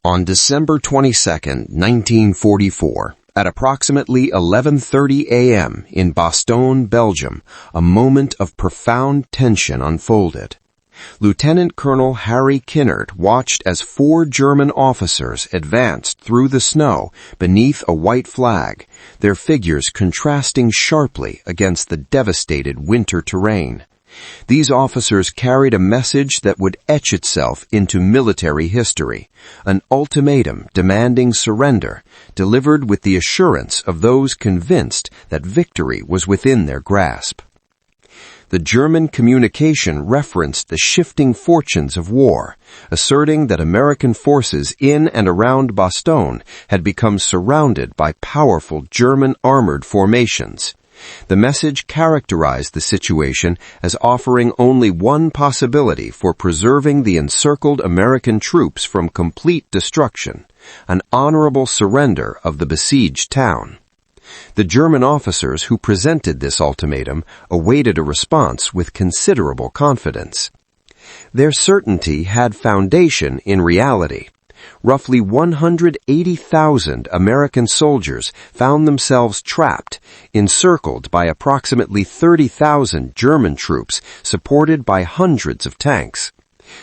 On December 22, 1944, at approximately 11:30 a.m. in Bastogne, Belgium, a moment of profound tension unfolded. Lieutenant Colonel Harry Kinnard watched as 4 German officers advanced through the snow beneath a white flag, their figures contrasting sharply against the devastated winter terrain. These officers carried a message that would etch itself into military history, an ultimatum demanding surrender, delivered with the assurance of those convinced that victory was within their grasp. The German communication referenced the shifting fortunes of war, asserting that American forces in and around Bastogne had become surrounded by powerful German armored formations. The message characterized the situation as offering only one possibility for preserving the encircled American troops from complete destruction, an honorable surrender of the besieged town. The German officers who presented this ultimatum awaited a response with considerable confidence. Their certainty had foundation in reality. Roughly 180,000 American soldiers found themselves trapped, encircled by approximately 30,000 German troops supported by hundreds of tanks.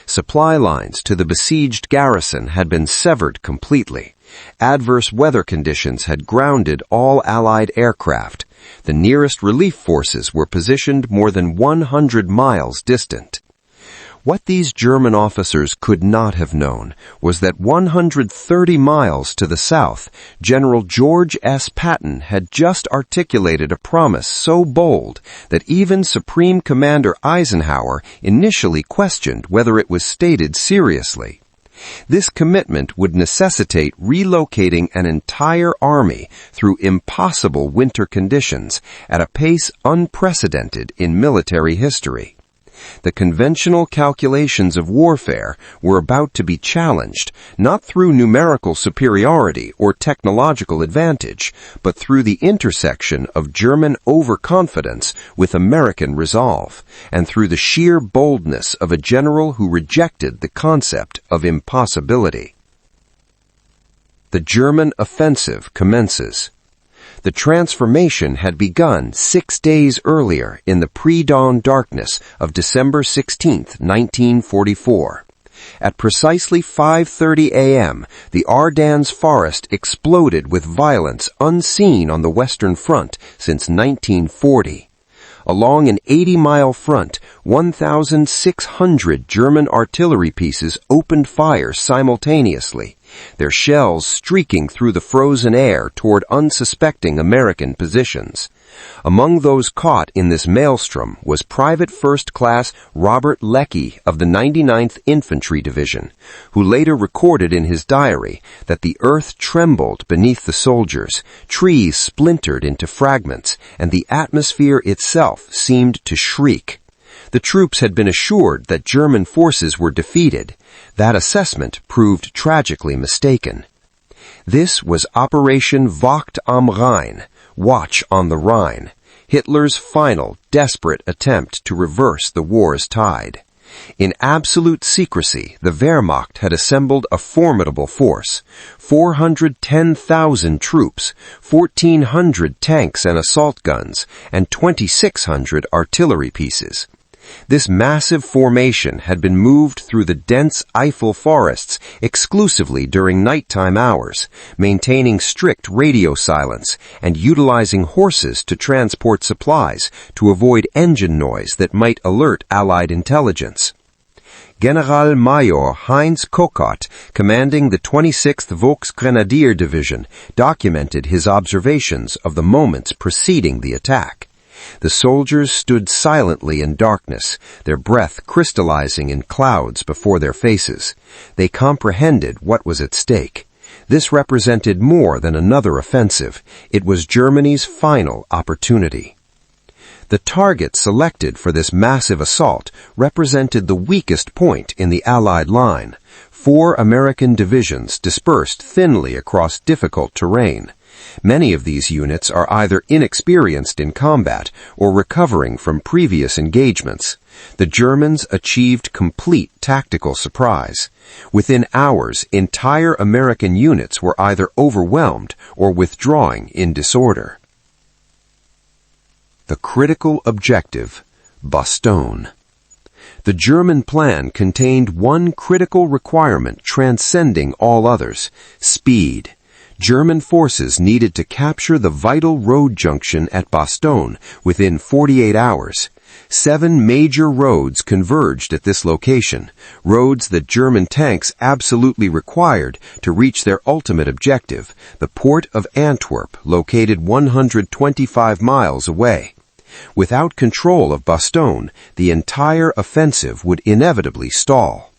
Supply lines to the besieged garrison had been severed completely. Adverse weather conditions had grounded all Allied aircraft. The nearest relief forces were positioned more than 100 miles distant. What these German officers could not have known was that 130 miles to the south, General George S. Patton had just articulated a promise so bold that even Supreme Commander Eisenhower initially questioned whether it was stated seriously. This commitment would necessitate relocating an entire army through impossible winter conditions at a pace unprecedented in military history. The conventional calculations of warfare were about to be challenged, not through numerical superiority or technological advantage, but through the intersection of German overconfidence with American resolve, and through the sheer boldness of a general who rejected the concept of impossibility. The German offensive commences. The transformation had begun 6 days earlier in the pre-dawn darkness of December 16, 1944. At precisely 5:30 a.m., the Ardennes forest exploded with violence unseen on the Western Front since 1940. Along an 80-mile front, 1,600 German artillery pieces opened fire simultaneously, their shells streaking through the frozen air toward unsuspecting American positions. Among those caught in this maelstrom was Private First Class Robert Leckie of the 99th Infantry Division, who later recorded in his diary that the earth trembled beneath the soldiers, trees splintered into fragments, and the atmosphere itself seemed to shriek. The troops had been assured that German forces were defeated. That assessment proved tragically mistaken. This was Operation Wacht am Rhein, Watch on the Rhine, Hitler's final, desperate attempt to reverse the war's tide. In absolute secrecy, the Wehrmacht had assembled a formidable force, 410,000 troops, 1,400 tanks and assault guns, and 2,600 artillery pieces. This massive formation had been moved through the dense Eifel forests exclusively during nighttime hours, maintaining strict radio silence and utilizing horses to transport supplies to avoid engine noise that might alert Allied intelligence. Generalmajor Heinz Kokott, commanding the 26th Volksgrenadier Division, documented his observations of the moments preceding the attack. The soldiers stood silently in darkness, their breath crystallizing in clouds before their faces. They comprehended what was at stake. This represented more than another offensive. It was Germany's final opportunity. The target selected for this massive assault represented the weakest point in the Allied line. 4 American divisions dispersed thinly across difficult terrain. Many of these units are either inexperienced in combat or recovering from previous engagements. The Germans achieved complete tactical surprise. Within hours, entire American units were either overwhelmed or withdrawing in disorder. The critical objective, Bastogne. The German plan contained one critical requirement transcending all others: speed. German forces needed to capture the vital road junction at Bastogne within 48 hours. 7 major roads converged at this location, roads that German tanks absolutely required to reach their ultimate objective, the port of Antwerp, located 125 miles away. Without control of Bastogne, the entire offensive would inevitably stall.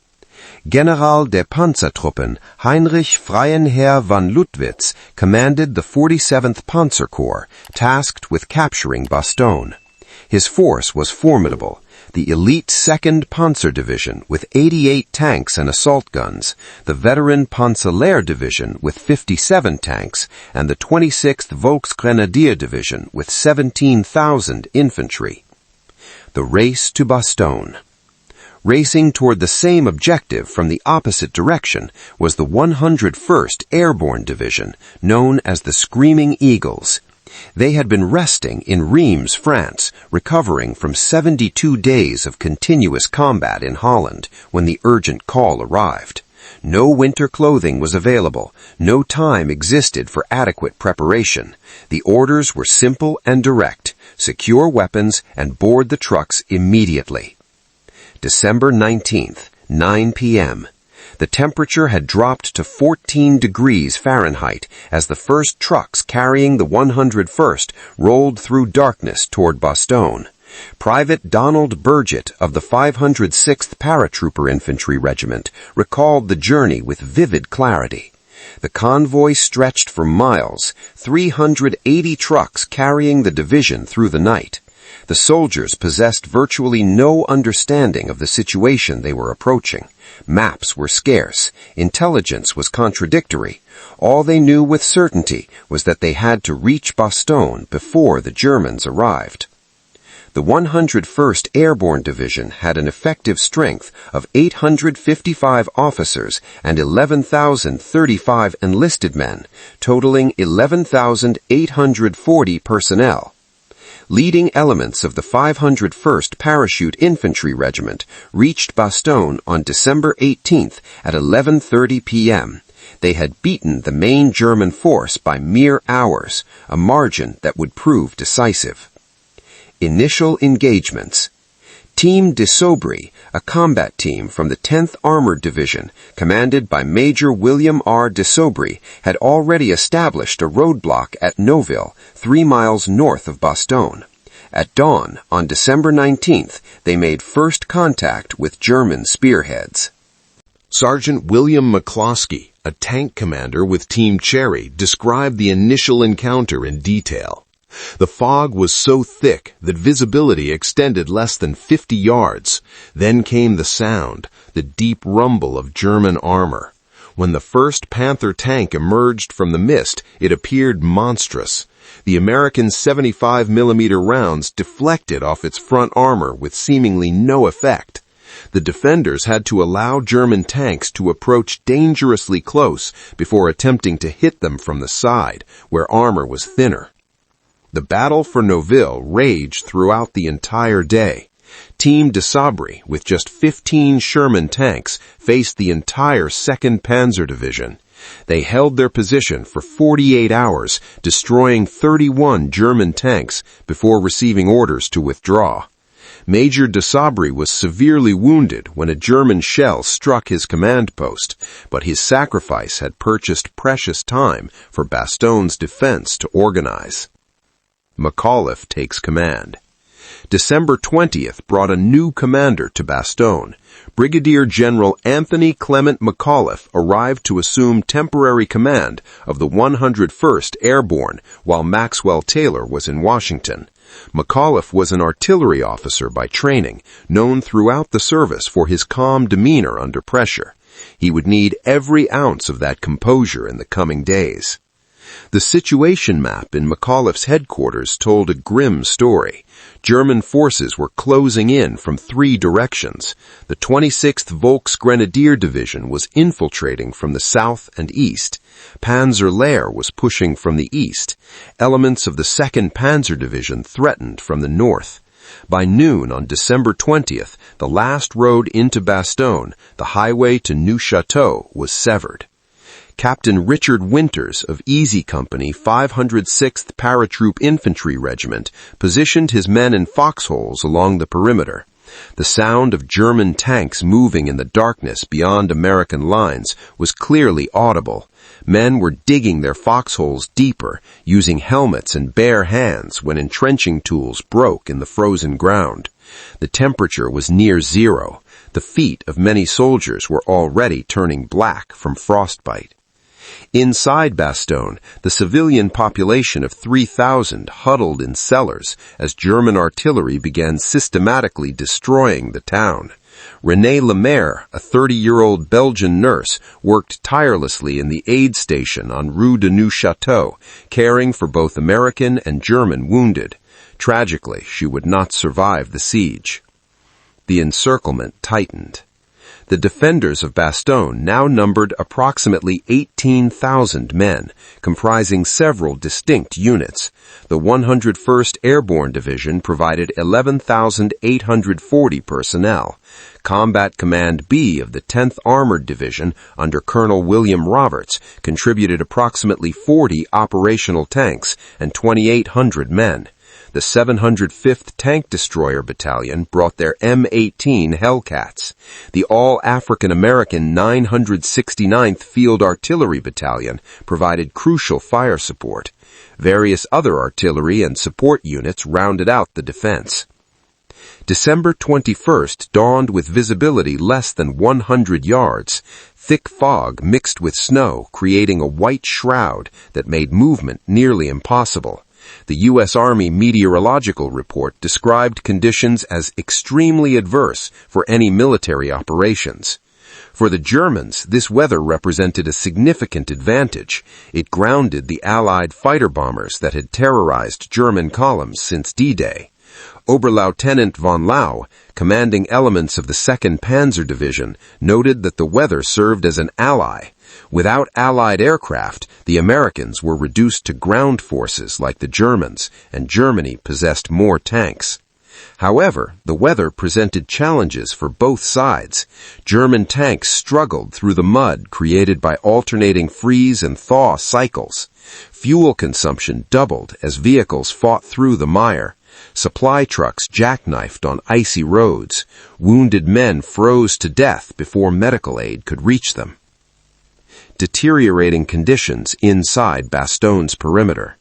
General der Panzertruppen Heinrich Freiherr von Luttwitz commanded the 47th Panzer Corps, tasked with capturing Bastogne. His force was formidable: the elite 2nd Panzer Division with 88 tanks and assault guns, the veteran Panzerlehr Division with 57 tanks, and the 26th Volksgrenadier Division with 17,000 infantry. The race to Bastogne. Racing toward the same objective from the opposite direction was the 101st Airborne Division, known as the Screaming Eagles. They had been resting in Reims, France, recovering from 72 days of continuous combat in Holland when the urgent call arrived. No winter clothing was available. No time existed for adequate preparation. The orders were simple and direct: secure weapons and board the trucks immediately. December 19th, 9 p.m. The temperature had dropped to 14 degrees Fahrenheit as the first trucks carrying the 101st rolled through darkness toward Bastogne. Private Donald Burgett of the 506th Paratrooper Infantry Regiment recalled the journey with vivid clarity. The convoy stretched for miles, 380 trucks carrying the division through the night. The soldiers possessed virtually no understanding of the situation they were approaching. Maps were scarce. Intelligence was contradictory. All they knew with certainty was that they had to reach Bastogne before the Germans arrived. The 101st Airborne Division had an effective strength of 855 officers and 11,035 enlisted men, totaling 11,840 personnel. Leading elements of the 501st Parachute Infantry Regiment reached Bastogne on December 18th at 11:30 p.m. They had beaten the main German force by mere hours, a margin that would prove decisive. Initial engagements. Team de Sobry, a combat team from the 10th Armored Division, commanded by Major William R. de Sobry, had already established a roadblock at Neuville, 3 miles north of Bastogne. At dawn, on December 19th, they made first contact with German spearheads. Sergeant William McCloskey, a tank commander with Team Cherry, described the initial encounter in detail. The fog was so thick that visibility extended less than 50 yards. Then came the sound, the deep rumble of German armor. When the first Panther tank emerged from the mist, it appeared monstrous. The American 75mm rounds deflected off its front armor with seemingly no effect. The defenders had to allow German tanks to approach dangerously close before attempting to hit them from the side, where armor was thinner. The battle for Neuville raged throughout the entire day. Team de Sabry, with just 15 Sherman tanks, faced the entire 2nd Panzer Division. They held their position for 48 hours, destroying 31 German tanks before receiving orders to withdraw. Major de Sabry was severely wounded when a German shell struck his command post, but his sacrifice had purchased precious time for Bastogne's defense to organize. McAuliffe takes command. December 20th brought a new commander to Bastogne. Brigadier General Anthony McAuliffe arrived to assume temporary command of the 101st Airborne while Maxwell Taylor was in Washington. McAuliffe was an artillery officer by training, known throughout the service for his calm demeanor under pressure. He would need every ounce of that composure in the coming days. The situation map in McAuliffe's headquarters told a grim story. German forces were closing in from 3 directions. The 26th Volksgrenadier Division was infiltrating from the south and east. Panzer Lehr was pushing from the east. Elements of the 2nd Panzer Division threatened from the north. By noon on December 20th, the last road into Bastogne, the highway to Neuchâtel, was severed. Captain Richard Winters of Easy Company 506th Paratroop Infantry Regiment positioned his men in foxholes along the perimeter. The sound of German tanks moving in the darkness beyond American lines was clearly audible. Men were digging their foxholes deeper, using helmets and bare hands when entrenching tools broke in the frozen ground. The temperature was near zero. The feet of many soldiers were already turning black from frostbite. Inside Bastogne, the civilian population of 3,000 huddled in cellars as German artillery began systematically destroying the town. Renée Lemaire, a 30-year-old Belgian nurse, worked tirelessly in the aid station on Rue de Neuchâtel, caring for both American and German wounded. Tragically, she would not survive the siege. The encirclement tightened. The defenders of Bastogne now numbered approximately 18,000 men, comprising several distinct units. The 101st Airborne Division provided 11,840 personnel. Combat Command B of the 10th Armored Division, under Colonel William Roberts, contributed approximately 40 operational tanks and 2,800 men. The 705th Tank Destroyer Battalion brought their M18 Hellcats. The all-African-American 969th Field Artillery Battalion provided crucial fire support. Various other artillery and support units rounded out the defense. December 21st dawned with visibility less than 100 yards. Thick fog mixed with snow, creating a white shroud that made movement nearly impossible. The U.S. Army Meteorological Report described conditions as extremely adverse for any military operations. For the Germans, this weather represented a significant advantage. It grounded the Allied fighter bombers that had terrorized German columns since D-Day. Oberleutnant von Lau, commanding elements of the 2nd Panzer Division, noted that the weather served as an ally. Without Allied aircraft, the Americans were reduced to ground forces like the Germans, and Germany possessed more tanks. However, the weather presented challenges for both sides. German tanks struggled through the mud created by alternating freeze and thaw cycles. Fuel consumption doubled as vehicles fought through the mire. Supply trucks jackknifed on icy roads. Wounded men froze to death before medical aid could reach them. Deteriorating conditions inside Bastogne's perimeter.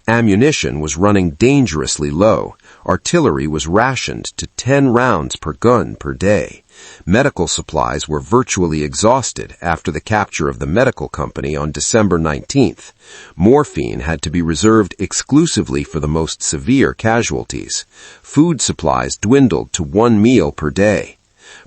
Ammunition was running dangerously low. Artillery was rationed to 10 rounds per gun per day. Medical supplies were virtually exhausted after the capture of the medical company on December 19th. Morphine had to be reserved exclusively for the most severe casualties. Food supplies dwindled to 1 meal per day.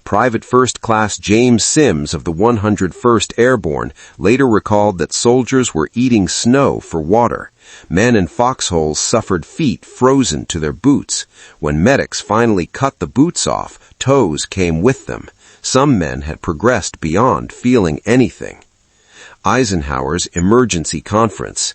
Private First Class James Sims of the 101st Airborne later recalled that soldiers were eating snow for water. Men in foxholes suffered feet frozen to their boots. When medics finally cut the boots off, toes came with them. Some men had progressed beyond feeling anything. Eisenhower's emergency conference.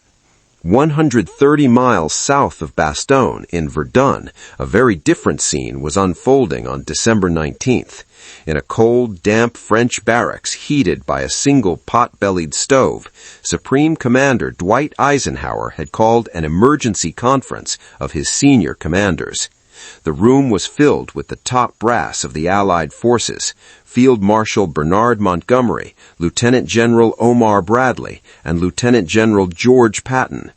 130 miles south of Bastogne, in Verdun, a very different scene was unfolding on December 19th. In a cold, damp French barracks heated by a single pot-bellied stove, Supreme Commander Dwight Eisenhower had called an emergency conference of his senior commanders. The room was filled with the top brass of the Allied forces, Field Marshal Bernard Montgomery, Lieutenant General Omar Bradley, and Lieutenant General George Patton.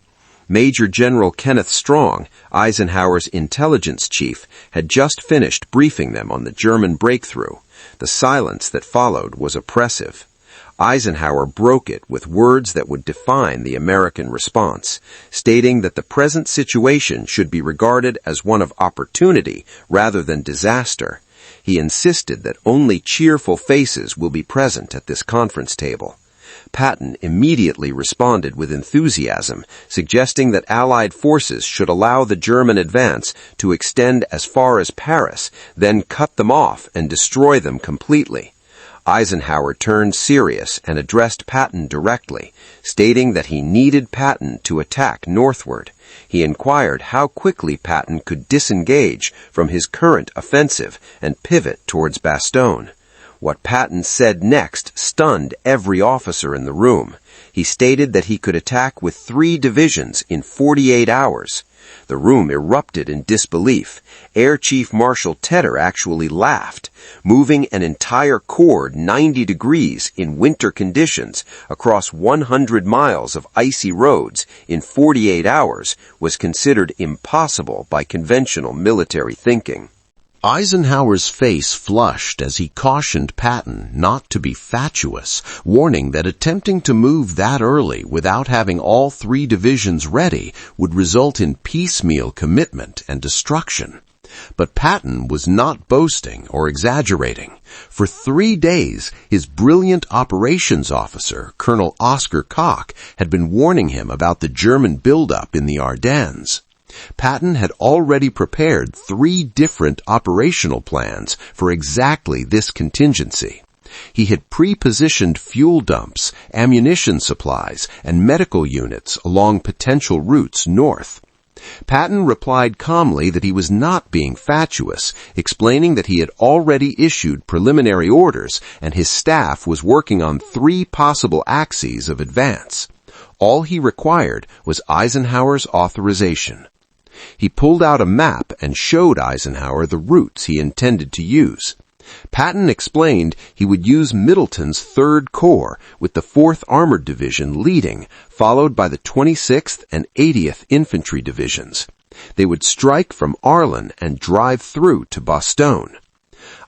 Major General Kenneth Strong, Eisenhower's intelligence chief, had just finished briefing them on the German breakthrough. The silence that followed was oppressive. Eisenhower broke it with words that would define the American response, stating that the present situation should be regarded as one of opportunity rather than disaster. He insisted that only cheerful faces will be present at this conference table. Patton immediately responded with enthusiasm, suggesting that Allied forces should allow the German advance to extend as far as Paris, then cut them off and destroy them completely. Eisenhower turned serious and addressed Patton directly, stating that he needed Patton to attack northward. He inquired how quickly Patton could disengage from his current offensive and pivot towards Bastogne. What Patton said next stunned every officer in the room. He stated that he could attack with 3 divisions in 48 hours. The room erupted in disbelief. Air Chief Marshal Tedder actually laughed. Moving an entire corps 90 degrees in winter conditions across 100 miles of icy roads in 48 hours was considered impossible by conventional military thinking. Eisenhower's face flushed as he cautioned Patton not to be fatuous, warning that attempting to move that early without having all 3 divisions ready would result in piecemeal commitment and destruction. But Patton was not boasting or exaggerating. For 3 days, his brilliant operations officer, Colonel Oscar Koch, had been warning him about the German buildup in the Ardennes. Patton had already prepared 3 different operational plans for exactly this contingency. He had pre-positioned fuel dumps, ammunition supplies, and medical units along potential routes north. Patton replied calmly that he was not being fatuous, explaining that he had already issued preliminary orders and his staff was working on 3 possible axes of advance. All he required was Eisenhower's authorization. He pulled out a map and showed Eisenhower the routes he intended to use. Patton explained he would use Middleton's 3rd Corps with the 4th Armored Division leading, followed by the 26th and 80th Infantry Divisions. They would strike from Arlon and drive through to Bastogne.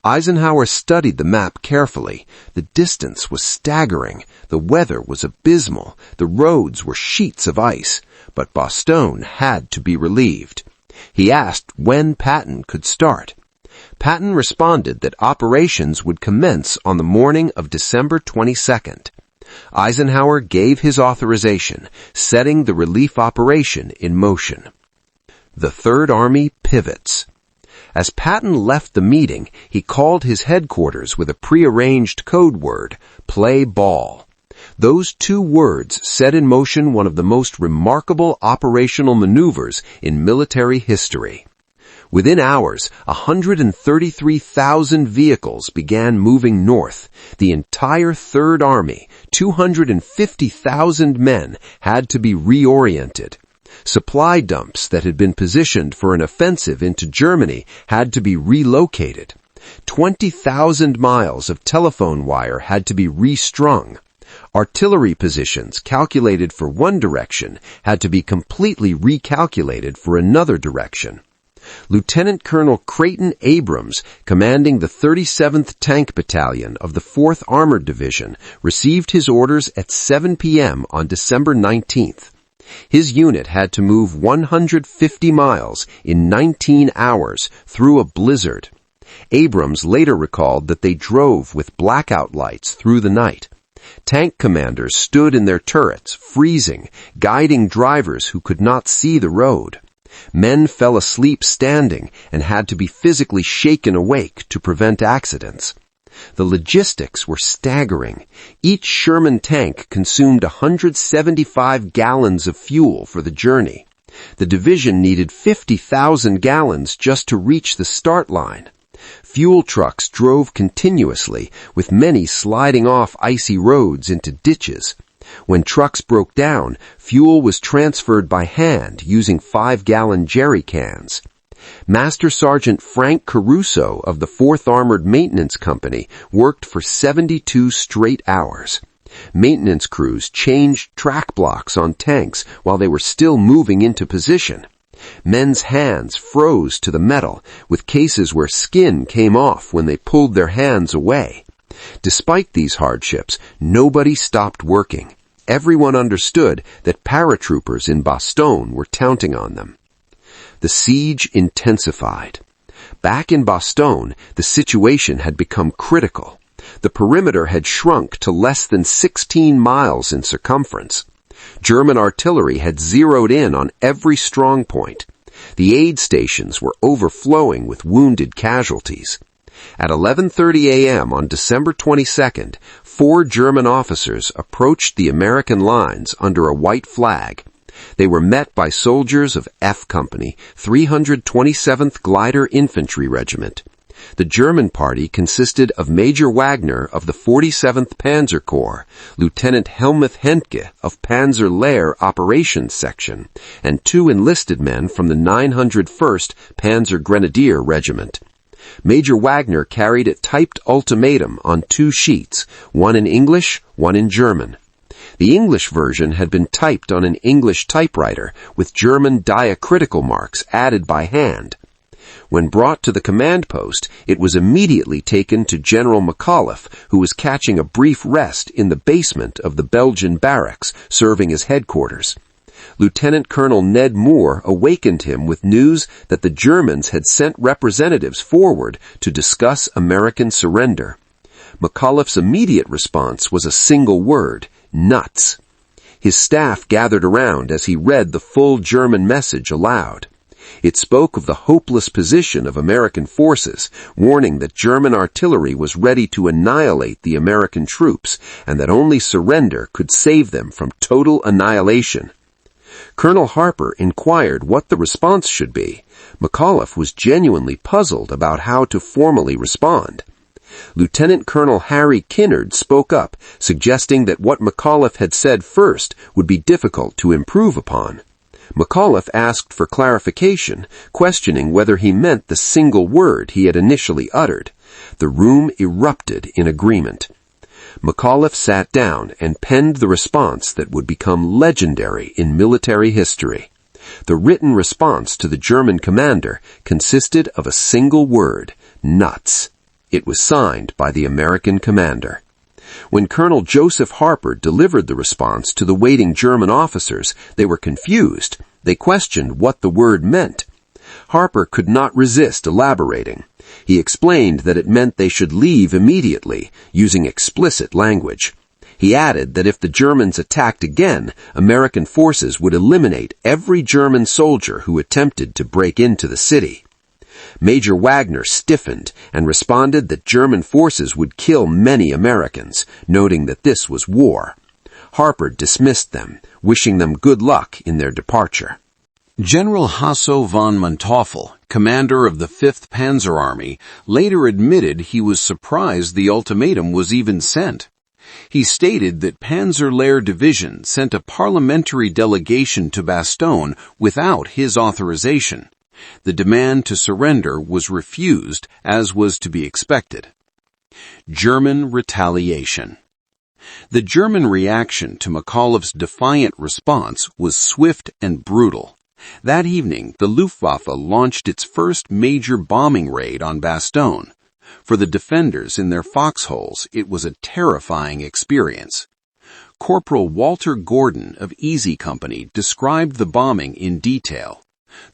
Eisenhower studied the map carefully. The distance was staggering. The weather was abysmal. The roads were sheets of ice. But Bastogne had to be relieved. He asked when Patton could start. Patton responded that operations would commence on the morning of December 22nd. Eisenhower gave his authorization, setting the relief operation in motion. The Third Army pivots. As Patton left the meeting, he called his headquarters with a prearranged code word, "play ball." Those 2 words set in motion one of the most remarkable operational maneuvers in military history. Within hours, 133,000 vehicles began moving north. The entire Third Army, 250,000 men, had to be reoriented. Supply dumps that had been positioned for an offensive into Germany had to be relocated. 20,000 miles of telephone wire had to be restrung. Artillery positions calculated for one direction had to be completely recalculated for another direction. Lieutenant Colonel Creighton Abrams, commanding the 37th Tank Battalion of the 4th Armored Division, received his orders at 7 p.m. on December 19th. His unit had to move 150 miles in 19 hours through a blizzard. Abrams later recalled that they drove with blackout lights through the night. Tank commanders stood in their turrets, freezing, guiding drivers who could not see the road. Men fell asleep standing and had to be physically shaken awake to prevent accidents. The logistics were staggering. Each Sherman tank consumed 175 gallons of fuel for the journey. The division needed 50,000 gallons just to reach the start line. Fuel trucks drove continuously, with many sliding off icy roads into ditches. When trucks broke down, fuel was transferred by hand using 5-gallon jerry cans. Master Sergeant Frank Caruso of the 4th Armored Maintenance Company worked for 72 straight hours. Maintenance crews changed track blocks on tanks while they were still moving into position. Men's hands froze to the metal, with cases where skin came off when they pulled their hands away. Despite these hardships, nobody stopped working. Everyone understood that paratroopers in Bastogne were counting on them. The siege intensified. Back in Bastogne, the situation had become critical. The perimeter had shrunk to less than 16 miles in circumference. German artillery had zeroed in on every strong point. The aid stations were overflowing with wounded casualties. At 11:30 a.m. on December 22nd, 4 German officers approached the American lines under a white flag. They were met by soldiers of F Company, 327th Glider Infantry Regiment. The German party consisted of Major Wagner of the 47th Panzer Corps, Lieutenant Helmuth Hentke of Panzer Lehr Operations Section, and 2 enlisted men from the 901st Panzer Grenadier Regiment. Major Wagner carried a typed ultimatum on 2 sheets, one in English, one in German. The English version had been typed on an English typewriter with German diacritical marks added by hand. When brought to the command post, it was immediately taken to General McAuliffe, who was catching a brief rest in the basement of the Belgian barracks serving as headquarters. Lieutenant Colonel Ned Moore awakened him with news that the Germans had sent representatives forward to discuss American surrender. McAuliffe's immediate response was a single word: nuts. His staff gathered around as he read the full German message aloud. It spoke of the hopeless position of American forces, warning that German artillery was ready to annihilate the American troops, and that only surrender could save them from total annihilation. Colonel Harper inquired what the response should be. McAuliffe was genuinely puzzled about how to formally respond. Lieutenant Colonel Harry Kinnard spoke up, suggesting that what McAuliffe had said first would be difficult to improve upon. McAuliffe asked for clarification, questioning whether he meant the single word he had initially uttered. The room erupted in agreement. McAuliffe sat down and penned the response that would become legendary in military history. The written response to the German commander consisted of a single word: nuts. It was signed by the American commander. When Colonel Joseph Harper delivered the response to the waiting German officers, they were confused. They questioned what the word meant. Harper could not resist elaborating. He explained that it meant they should leave immediately, using explicit language. He added that if the Germans attacked again, American forces would eliminate every German soldier who attempted to break into the city. Major Wagner stiffened and responded that German forces would kill many Americans, noting that this was war. Harper dismissed them, wishing them good luck in their departure. General Hasso von Manteuffel, commander of the 5th Panzer Army, later admitted he was surprised the ultimatum was even sent. He stated that Panzer Lehr Division sent a parliamentary delegation to Bastogne without his authorization. The demand to surrender was refused, as was to be expected. German retaliation. The German reaction to McAuliffe's defiant response was swift and brutal. That evening, the Luftwaffe launched its first major bombing raid on Bastogne. For the defenders in their foxholes, it was a terrifying experience. Corporal Walter Gordon of Easy Company described the bombing in detail.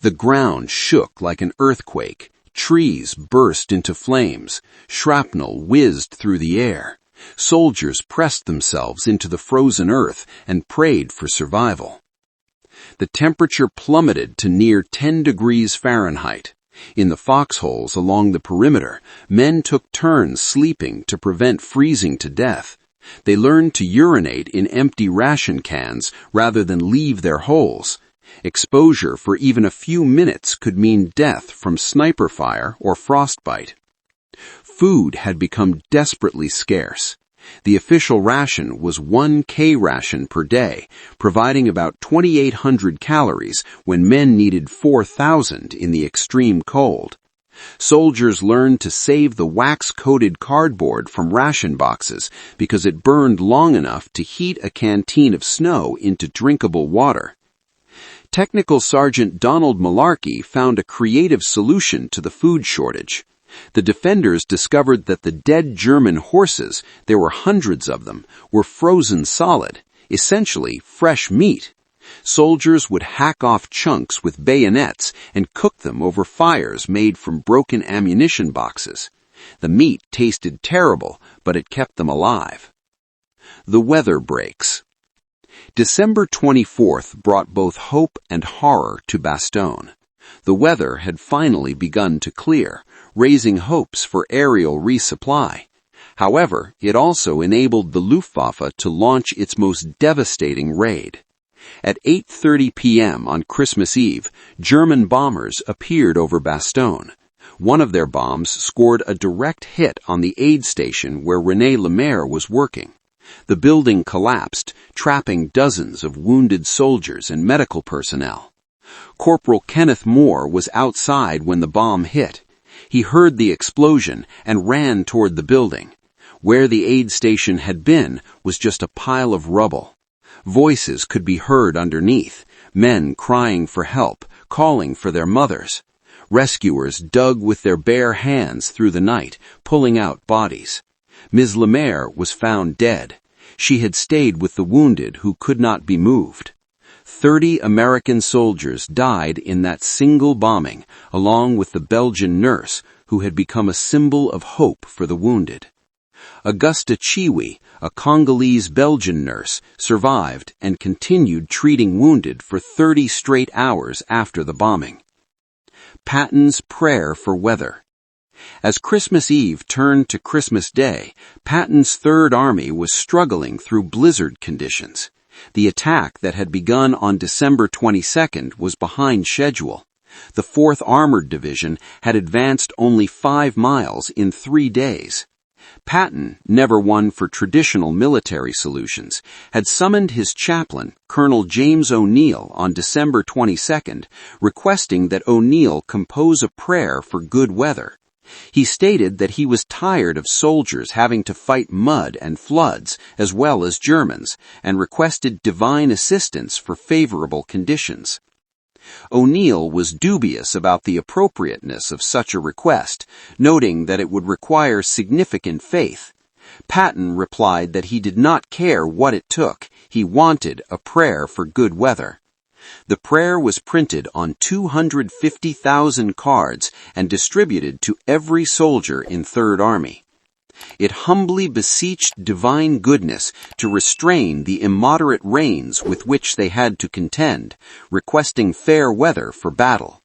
The ground shook like an earthquake, trees burst into flames, shrapnel whizzed through the air. Soldiers pressed themselves into the frozen earth and prayed for survival. The temperature plummeted to near 10 degrees Fahrenheit. In the foxholes along the perimeter, men took turns sleeping to prevent freezing to death. They learned to urinate in empty ration cans rather than leave their holes. Exposure for even a few minutes could mean death from sniper fire or frostbite. Food had become desperately scarce. The official ration was 1 K ration per day, providing about 2,800 calories when men needed 4,000 in the extreme cold. Soldiers learned to save the wax-coated cardboard from ration boxes because it burned long enough to heat a canteen of snow into drinkable water. Technical Sergeant Donald Malarkey found a creative solution to the food shortage. The defenders discovered that the dead German horses, there were hundreds of them, were frozen solid, essentially fresh meat. Soldiers would hack off chunks with bayonets and cook them over fires made from broken ammunition boxes. The meat tasted terrible, but it kept them alive. The weather breaks. December 24th brought both hope and horror to Bastogne. The weather had finally begun to clear, raising hopes for aerial resupply. However, it also enabled the Luftwaffe to launch its most devastating raid. At 8:30 p.m. on Christmas Eve, German bombers appeared over Bastogne. One of their bombs scored a direct hit on the aid station where René Lemaire was working. The building collapsed, trapping dozens of wounded soldiers and medical personnel. Corporal Kenneth Moore was outside when the bomb hit. He heard the explosion and ran toward the building. Where the aid station had been was just a pile of rubble. Voices could be heard underneath, men crying for help, calling for their mothers. Rescuers dug with their bare hands through the night, pulling out bodies. Ms. Lemaire was found dead. She had stayed with the wounded who could not be moved. 30 American soldiers died in that single bombing, along with the Belgian nurse who had become a symbol of hope for the wounded. Augusta Chiwi, a Congolese Belgian nurse, survived and continued treating wounded for 30 straight hours after the bombing. Patton's prayer for weather. As Christmas Eve turned to Christmas Day, Patton's Third Army was struggling through blizzard conditions. The attack that had begun on December 22nd was behind schedule. The 4th Armored Division had advanced only 5 miles in 3 days. Patton, never one for traditional military solutions, had summoned his chaplain, Colonel James O'Neill, on December 22nd, requesting that O'Neill compose a prayer for good weather. He stated that he was tired of soldiers having to fight mud and floods as well as Germans, and requested divine assistance for favorable conditions. O'Neill was dubious about the appropriateness of such a request, noting that it would require significant faith. Patton replied that he did not care what it took, he wanted a prayer for good weather. The prayer was printed on 250,000 cards and distributed to every soldier in Third Army. It humbly beseeched divine goodness to restrain the immoderate rains with which they had to contend, requesting fair weather for battle.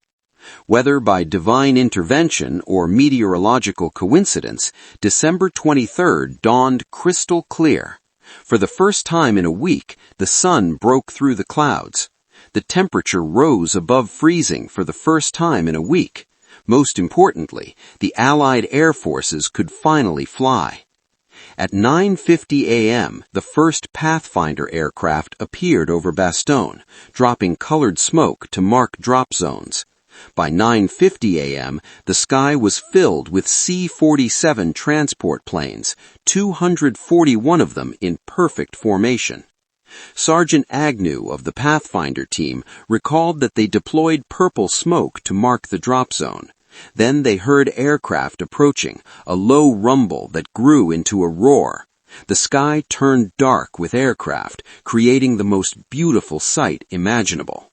Whether by divine intervention or meteorological coincidence, December 23rd dawned crystal clear. For the first time in a week, the sun broke through the clouds. The temperature rose above freezing for the first time in a week. Most importantly, the Allied air forces could finally fly. At 9:50 a.m., the first Pathfinder aircraft appeared over Bastogne, dropping colored smoke to mark drop zones. By 9:50 a.m., the sky was filled with C-47 transport planes, 241 of them in perfect formation. Sergeant Agnew of the Pathfinder team recalled that they deployed purple smoke to mark the drop zone. Then they heard aircraft approaching, a low rumble that grew into a roar. The sky turned dark with aircraft, creating the most beautiful sight imaginable.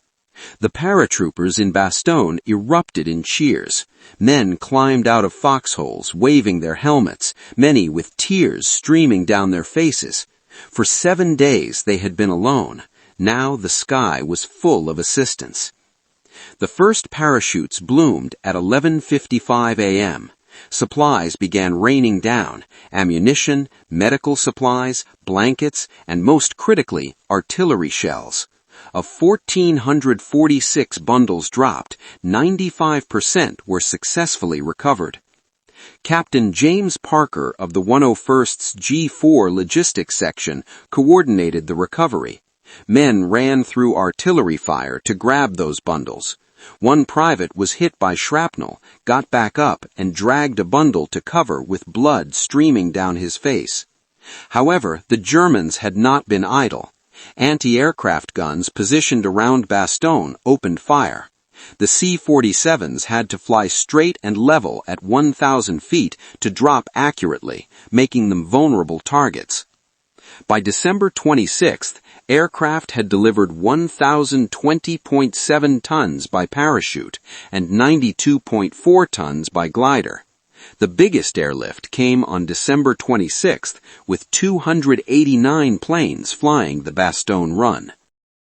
The paratroopers in Bastogne erupted in cheers. Men climbed out of foxholes, waving their helmets, many with tears streaming down their faces. For 7 days they had been alone. Now the sky was full of assistance. The first parachutes bloomed at 11:55 a.m. Supplies began raining down: ammunition, medical supplies, blankets, and most critically, artillery shells. Of 1,446 bundles dropped, 95% were successfully recovered. Captain James Parker of the 101st's G4 Logistics Section coordinated the recovery. Men ran through artillery fire to grab those bundles. One private was hit by shrapnel, got back up, and dragged a bundle to cover with blood streaming down his face. However, the Germans had not been idle. Anti-aircraft guns positioned around Bastogne opened fire. The C-47s had to fly straight and level at 1,000 feet to drop accurately, making them vulnerable targets. By December 26th, aircraft had delivered 1,020.7 tons by parachute and 92.4 tons by glider. The biggest airlift came on December 26th with 289 planes flying the Bastogne run.